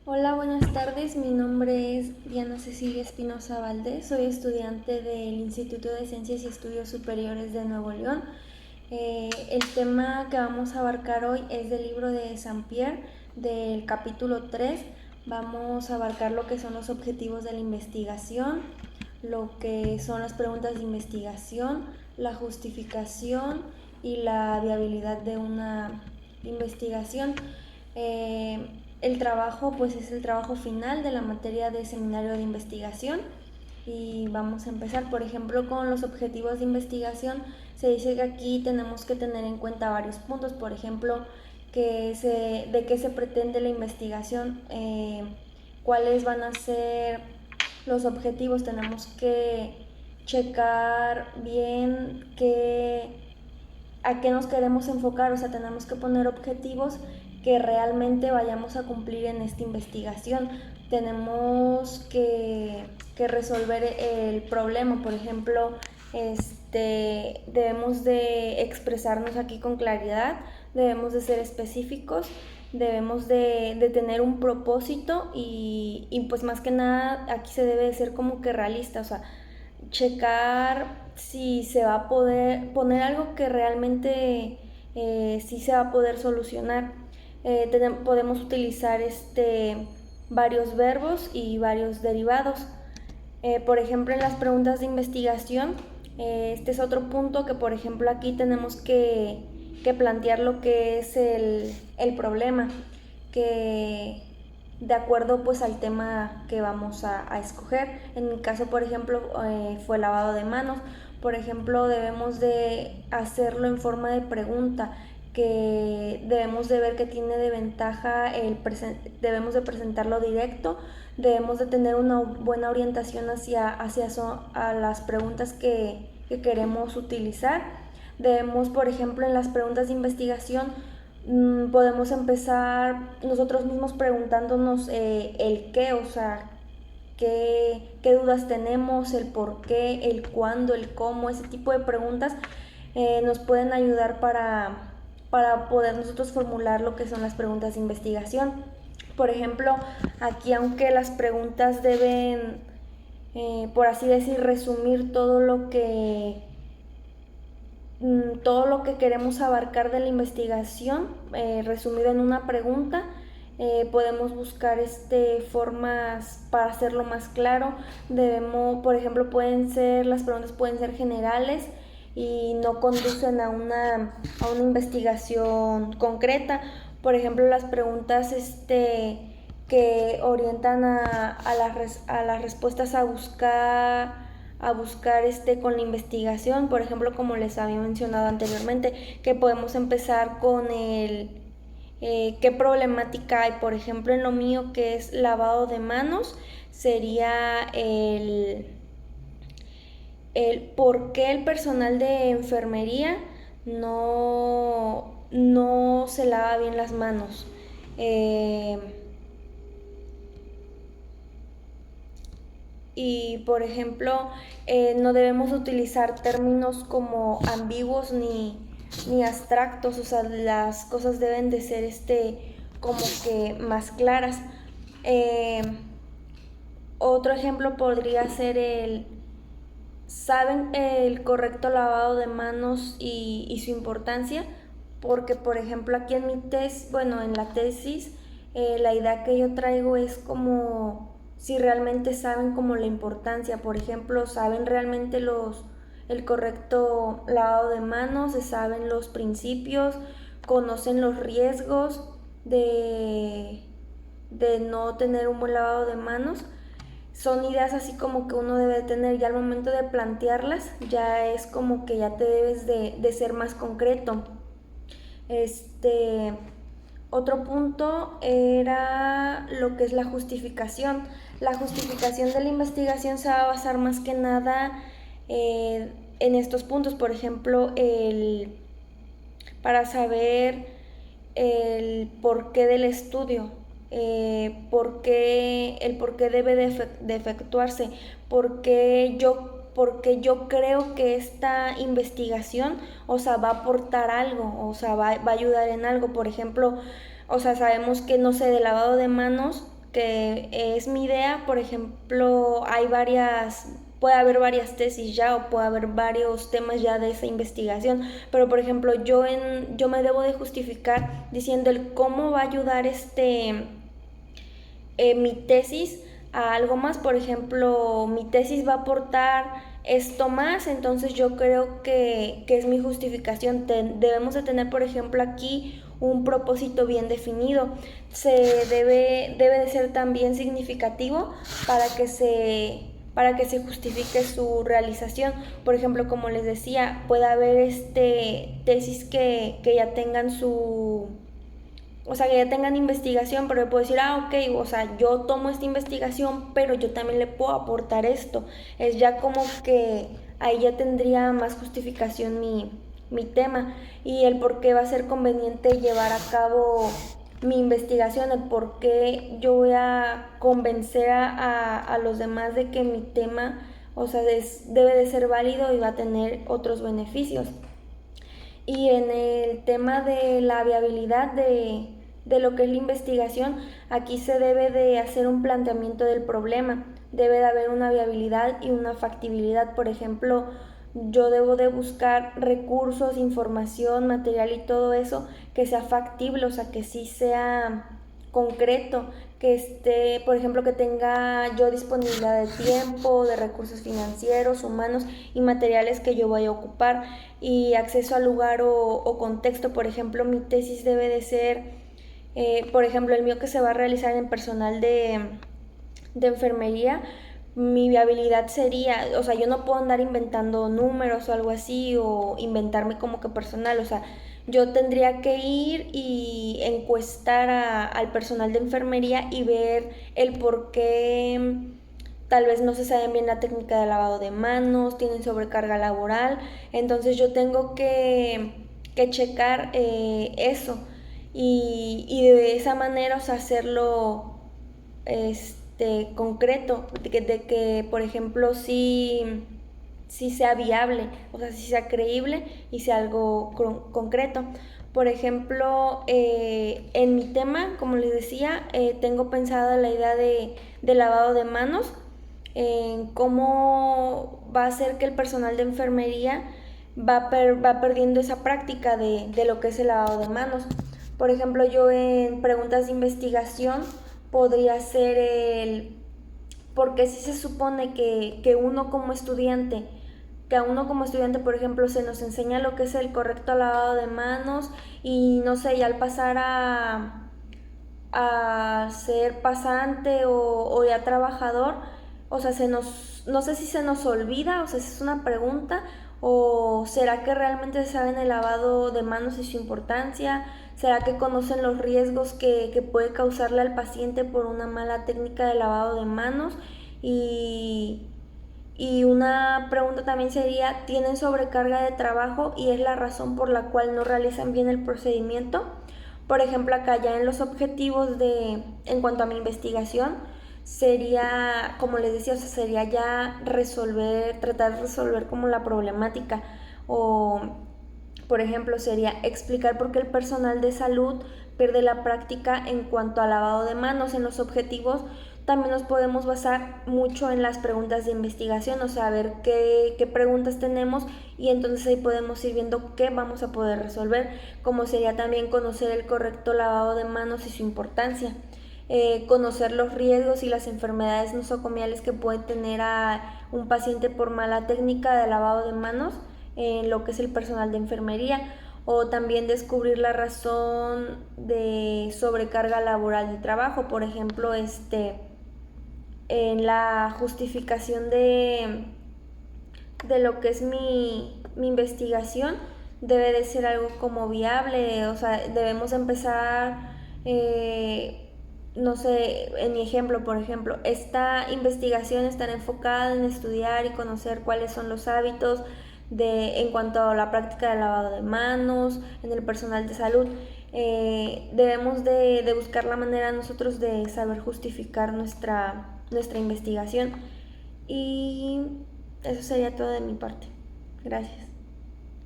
Hola, buenas tardes. Mi nombre es Diana Cecilia Espinosa Valdés. Soy estudiante del Instituto de Ciencias y Estudios Superiores de Nuevo León. El tema que vamos a abarcar hoy es del libro de Saint-Pierre, del capítulo 3. Vamos a abarcar lo que son los objetivos de la investigación, lo que son las preguntas de investigación, la justificación y la viabilidad de una investigación. El trabajo pues es el trabajo final de la materia de seminario de investigación y vamos a empezar. Por ejemplo, con los objetivos de investigación se dice que aquí tenemos que tener en cuenta varios puntos. Por ejemplo, de qué se pretende la investigación, cuáles van a ser los objetivos. Tenemos que checar bien a qué nos queremos enfocar, o sea, tenemos que poner objetivos que realmente vayamos a cumplir en esta investigación. Tenemos que resolver el problema, por ejemplo, debemos de expresarnos aquí con claridad, debemos de ser específicos, debemos de tener un propósito y pues más que nada aquí se debe de ser como que realista, o sea, checar si se va a poder poner algo que realmente sí se va a poder solucionar. Podemos utilizar varios verbos y varios derivados. Por ejemplo, en las preguntas de investigación, este es otro punto que, por ejemplo, aquí tenemos que plantear lo que es el problema, que de acuerdo pues al tema que vamos a escoger. En mi caso, por ejemplo, fue lavado de manos. Por ejemplo, debemos de hacerlo en forma de pregunta, que debemos de ver que tiene de ventaja debemos de presentarlo directo, debemos de tener una buena orientación a las preguntas que queremos utilizar. Debemos, por ejemplo, en las preguntas de investigación, podemos empezar nosotros mismos preguntándonos el qué, o sea, qué dudas tenemos, el por qué, el cuándo, el cómo. Ese tipo de preguntas nos pueden ayudar para poder nosotros formular lo que son las preguntas de investigación. Por ejemplo, aquí aunque las preguntas deben, por así decir, resumir todo lo que queremos abarcar de la investigación, resumido en una pregunta. Podemos buscar formas para hacerlo más claro. Por ejemplo, las preguntas pueden ser generales y no conducen a una investigación concreta. Por ejemplo, las preguntas que orientan a las respuestas a buscar con la investigación, por ejemplo, como les había mencionado anteriormente, que podemos empezar con qué problemática hay. Por ejemplo, en lo mío, que es lavado de manos, sería el por qué el personal de enfermería no se lava bien las manos. Y por ejemplo, no debemos utilizar términos como ambiguos ni abstractos, o sea, las cosas deben de ser como que más claras. Eh, Otro ejemplo podría ser ¿saben el correcto lavado de manos y su importancia? Porque, por ejemplo, aquí en en la tesis, la idea que yo traigo es como si realmente saben como la importancia. Por ejemplo, saben realmente el correcto lavado de manos, se saben los principios, conocen los riesgos de, de no tener un buen lavado de manos. Son ideas así como que uno debe tener ya al momento de plantearlas, ya es como que ya te debes de ser más concreto. Este, Otro punto era lo que es la justificación. La justificación de la investigación se va a basar más que nada en estos puntos. Por ejemplo, para saber el porqué del estudio, el por qué debe de efectuarse, porque yo creo que esta investigación, o sea, va a aportar algo, o sea, va a ayudar en algo. Por ejemplo, o sea, sabemos que, no sé, de lavado de manos, que es mi idea. Por ejemplo, puede haber varias tesis ya o puede haber varios temas ya de esa investigación, pero por ejemplo yo me debo de justificar diciendo el cómo va a ayudar mi tesis a algo más. Por ejemplo, mi tesis va a aportar esto más, entonces yo creo que es mi justificación. Debemos de tener, por ejemplo, aquí un propósito bien definido. Debe de ser también significativo para que se justifique su realización. Por ejemplo, como les decía, puede haber tesis que ya tengan que ya tengan investigación, pero yo puedo decir, ok, o sea, yo tomo esta investigación, pero yo también le puedo aportar esto. Es ya como que ahí ya tendría más justificación mi tema y el por qué va a ser conveniente llevar a cabo mi investigación, el por qué yo voy a convencer a los demás de que mi tema, o sea, debe de ser válido y va a tener otros beneficios. Y en el tema de la viabilidad de lo que es la investigación, aquí se debe de hacer un planteamiento del problema. Debe de haber una viabilidad y una factibilidad. Por ejemplo, yo debo de buscar recursos, información, material y todo eso que sea factible, o sea, que sí sea concreto, que esté, por ejemplo, que tenga yo disponibilidad de tiempo, de recursos financieros, humanos y materiales que yo voy a ocupar, y acceso al lugar o contexto. Por ejemplo, mi tesis debe de ser, por ejemplo, el mío que se va a realizar en personal de enfermería. Mi viabilidad sería, o sea, yo no puedo andar inventando números o algo así o inventarme como que personal, o sea, yo tendría que ir y encuestar al personal de enfermería y ver el por qué tal vez no se saben bien la técnica de lavado de manos, tienen sobrecarga laboral, entonces yo tengo que checar eso y de esa manera, o sea, hacerlo concreto, de que por ejemplo sí sea viable, o sea, sí sea creíble y sea algo concreto. Por ejemplo, en mi tema, como les decía, tengo pensada la idea de lavado de manos, en cómo va a hacer que el personal de enfermería va perdiendo esa práctica de lo que es el lavado de manos. Por ejemplo, yo en preguntas de investigación podría ser porque si se supone que a uno como estudiante, por ejemplo, se nos enseña lo que es el correcto lavado de manos y no sé, y al pasar a ser pasante o ya trabajador, o sea, no sé si se nos olvida, o sea, si es una pregunta, o será que realmente saben el lavado de manos y su importancia, será que conocen los riesgos que puede causarle al paciente por una mala técnica de lavado de manos. Y una pregunta también sería, ¿tienen sobrecarga de trabajo y es la razón por la cual no realizan bien el procedimiento? Por ejemplo, acá ya en los objetivos en cuanto a mi investigación, sería, como les decía, o sea, sería ya tratar de resolver como la problemática. O, por ejemplo, sería explicar por qué el personal de salud pierde la práctica en cuanto al lavado de manos. En los objetivos también nos podemos basar mucho en las preguntas de investigación, o sea, ver qué preguntas tenemos y entonces ahí podemos ir viendo qué vamos a poder resolver, como sería también conocer el correcto lavado de manos y su importancia, conocer los riesgos y las enfermedades nosocomiales que puede tener a un paciente por mala técnica de lavado de manos en lo que es el personal de enfermería, o también descubrir la razón de sobrecarga laboral de trabajo. Por ejemplo, en la justificación de lo que es mi investigación debe de ser algo como viable, o sea, debemos empezar, no sé, en mi ejemplo, por ejemplo, esta investigación está enfocada en estudiar y conocer cuáles son los hábitos en cuanto a la práctica del lavado de manos en el personal de salud. Debemos de buscar la manera nosotros de saber justificar nuestra investigación, y eso sería todo de mi parte. Gracias.